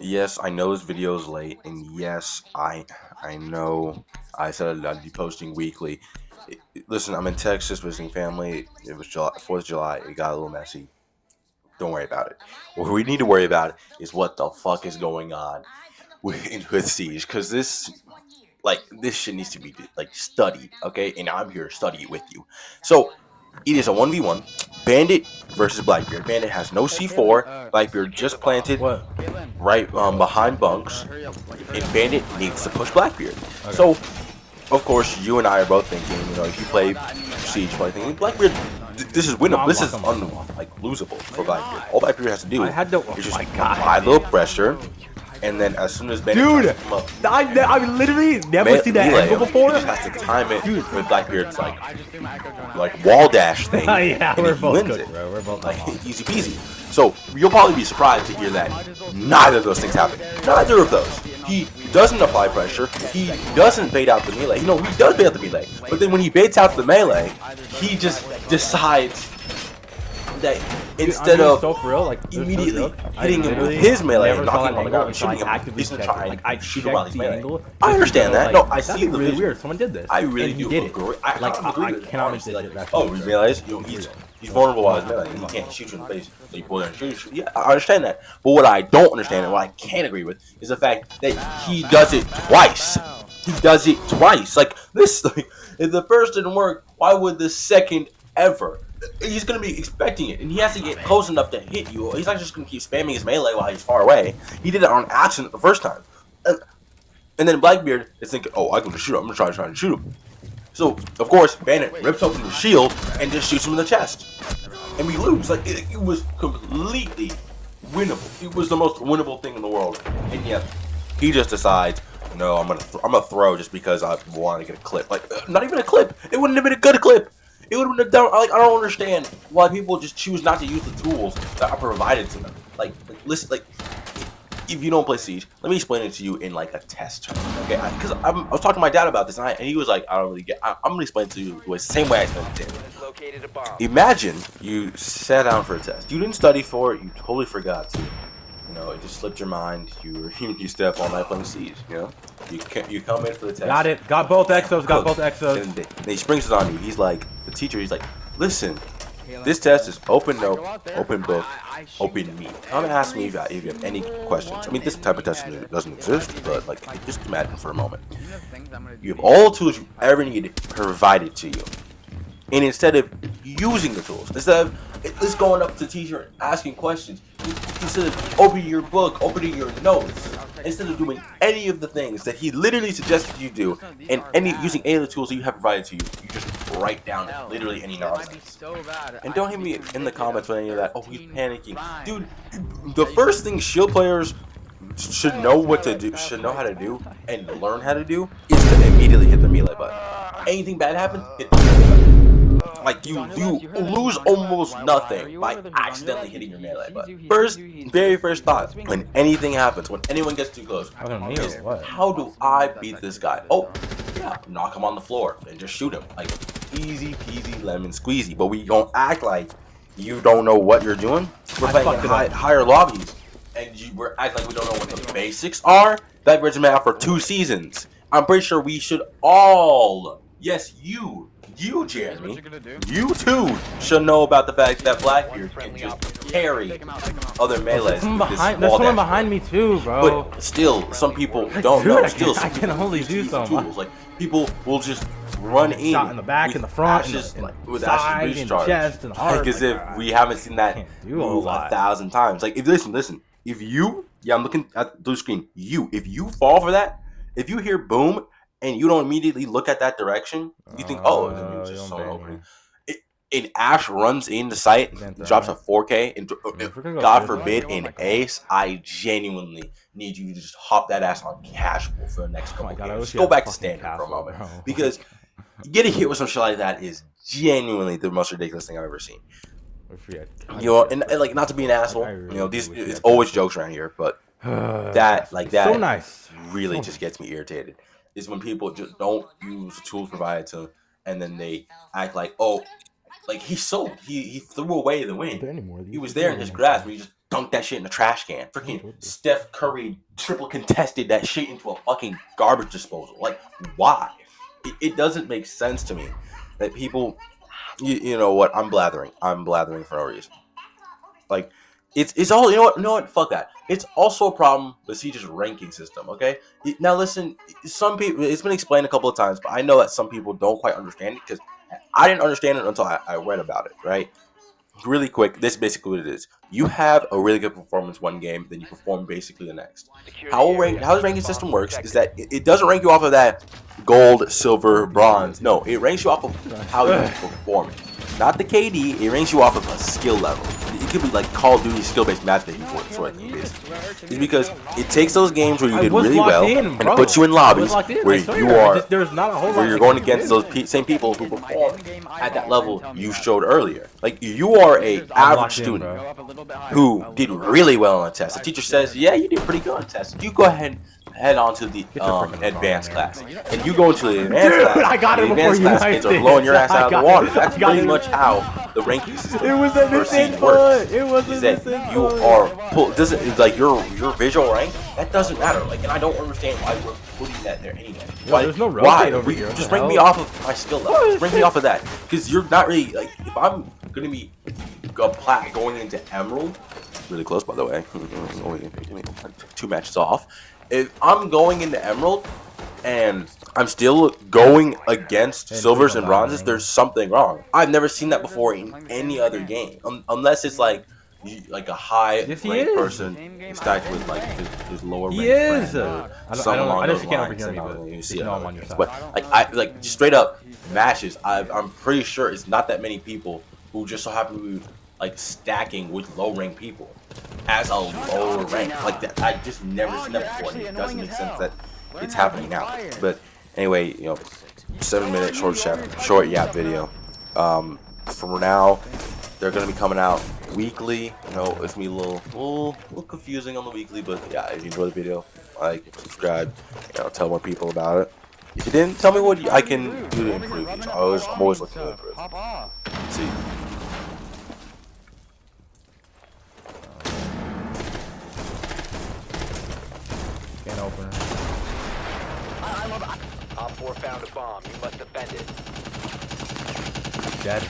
Yes, I know this video is late, and yes, I know I said I'd be posting weekly. Listen, I'm in Texas visiting family. It was July, 4th of July. It got a little messy. Don't worry about it. What we need to worry about is what the fuck is going on with Siege, because this shit needs to be like studied, okay? And I'm here to study it with you. So it is a 1v1 Bandit versus Blackbeard. Bandit has no Hey, Kalen, C4. Blackbeard just planted What? Kalen, right behind Bunks, hurry up, and Bandit needs to push Blackbeard. Okay. So, of course, you and I are both thinking, if you play Siege, probably thinking Blackbeard, this is winnable. This is losable for Blackbeard. All Blackbeard has to do I had to. is Oh just my god. apply a little pressure, and then as soon as Bandit Dude, tries to come up, I literally never seen that melee angle him, before. he just has to time it with Blackbeard's I just threw my echo drone out. like wall dash thing, Yeah, and we're he both wins good, it. bro. We're both Like awesome. easy peasy. So you'll probably be surprised to hear that neither of those things happen. Neither of those. He doesn't apply pressure. He doesn't bait out the melee. He does bait out the melee. But then when he baits out the melee, he just decides that instead of so for real, like immediately hitting him with his melee and knocking him on the ground and shooting him, he's gonna try like and shoot him while he's melee. angle. I understand that. No, I see the really vision. weird. Someone did this. I really and he do did agree. it. I Like agree I with it. cannot make Honestly, this. like, he realized he's vulnerable while he's melee and he can't shoot you in the face. So you pull there and shoot. Yeah, I understand that. But what I don't understand and what I can't agree with is the fact that he does it twice. He does it twice. Like this, if the first didn't work, why would the second ever? He's gonna be expecting it, and he has to get close enough to hit you. He's not just gonna keep spamming his melee while he's far away. He did it on accident the first time, and then Blackbeard is thinking, "Oh, I'm gonna shoot him. I'm gonna try to shoot him." So of course, Bandit rips open his shield and just shoots him in the chest, and we lose. Like it was completely winnable. It was the most winnable thing in the world, and yet he just decides, "No, I'm gonna throw just because I want to get a clip." Like not even a clip. It wouldn't have been a good clip. It would have been a dumb. Like I don't understand why people just choose not to use the tools that are provided to them. Listen, if you don't play Siege, let me explain it to you in like a test term, okay? Because I was talking to my dad about this, and he was like, "I don't really get." I'm gonna explain it to you the same way I explained it to him. Imagine you sat down for a test. You didn't study for it. You totally forgot to. It just slipped your mind. You stay up all night playing Siege. You come in for the test. Got it. Got both exos. Got both exos. And then he springs it on you. He's like, the teacher. He's like, listen, this test is open note, open book, open meet. Come ask me if you have any questions. I mean, this type of test doesn't exist, but like, just imagine for a moment. You have all the tools you ever need provided to you. And instead of using the tools, instead of just going up to the teacher and asking questions, instead of opening your book, opening your notes, instead of doing any of the things that he literally suggested you do, and using any of the tools that you have provided to you, you just write down literally any nonsense. And don't hit me in the comments with any of that. Oh, he's panicking, dude. The first thing shield players should know how to do, and learn how to do is to immediately hit the melee button. Anything bad happens, hit the melee button. Like you lose almost nothing by accidentally hitting your melee button. Very first thought when anything happens, when anyone gets too close, is how do I beat this guy? Oh, yeah, knock him on the floor and just shoot him. Like easy peasy lemon squeezy. But we don't act like you don't know what you're doing. We're playing in higher lobbies, and we're acting like we don't know what the basics are. That bridge map for 2 seasons. I'm pretty sure we should all. Yes, you, Jeremy, you too should know about the fact that Blackbeard can just carry other melees. There's someone behind me too, bro. But still, some people don't know. Still, I can only do so much. Like people will just run in, shot in the back, in the front, with side, Ashes in the chest, and the heart. Like as if we haven't seen that move 1,000 times. Like if listen, if you, I'm looking at the screen. If you fall for that, if you hear boom and you don't immediately look at that direction, you think, oh, it was just so opening. And Ash runs in the site, drops a 4K, and God forbid, an ace. I genuinely need you to just hop that ass on casual for the next couple games. Just go back to standard for a moment, because getting hit with some shit like that is genuinely the most ridiculous thing I've ever seen. And like, not to be an asshole, it's always jokes around here, but that so nice. really just gets me irritated. Is when people just don't use the tools provided to them, and then they act like, oh, like he threw away the win. He was there in his grasp. He just dunked that shit in the trash can. Freaking Steph Curry triple contested that shit into a fucking garbage disposal. Like, why? It doesn't make sense to me that people, you know what? I'm blathering for no reason. Like, it's all, you know what? Fuck that. It's also a problem with CJ's ranking system. Okay, now listen. Some people, it's been explained a couple of times, but I know that some people don't quite understand it because I didn't understand it until I read about it. Right. Really quick, this is basically what it is. You have a really good performance one game, then you perform basically the next. How the ranking system works is that it doesn't rank you off of that gold, silver, bronze. No, it ranks you off of how you're performing. Not the KD, it ranks you off of a skill level. It could be like Call of Duty skill-based matchmaking for it. It's because it takes those games where you did really well and it puts you in lobbies where you are, where you're going against those same people who perform at that level you showed earlier. Like, you are a average student who did really well on a test. The teacher says, yeah, you did pretty good on a test. You go ahead head on to the advanced class, and you go into the advanced class. The advanced class kids are blowing your ass out of the water. That's pretty much how the ranking system for Siege works. Is that you are pulled? Doesn't like your visual rank? That doesn't matter. Like, and I don't understand why we're putting that there anyway. Why? There's no rotate over here. Just rank me off of my skill level. Just rank me off of that, because you're not really like, if I'm gonna be a plat going into Emerald, really close by the way, only 2 matches off. If I'm going into Emerald and I'm still going against silvers and bronzes, there's something wrong. I've never seen that before in any other game, unless it's like a high ranked person stacked with like his lower ranked friend. I just can't overhear me, but you see, I'm on your side. But like just straight up matches, I'm pretty sure it's not that many people who just so happen to be like stacking with low ranked people as a lower rank like that. I just never seen that before, and it doesn't make sense that it's happening now. But anyway, you know, 7-minute short yap video. For now, they're gonna be coming out weekly. You know, it's me a little confusing on the weekly, but yeah, if you enjoy the video, like, subscribe, you know, tell more people about it. If you didn't, tell me what I can do to improve these. I'm always looking to improve. See. Can't open it. Op 4 found a bomb. You must defend it. Dead.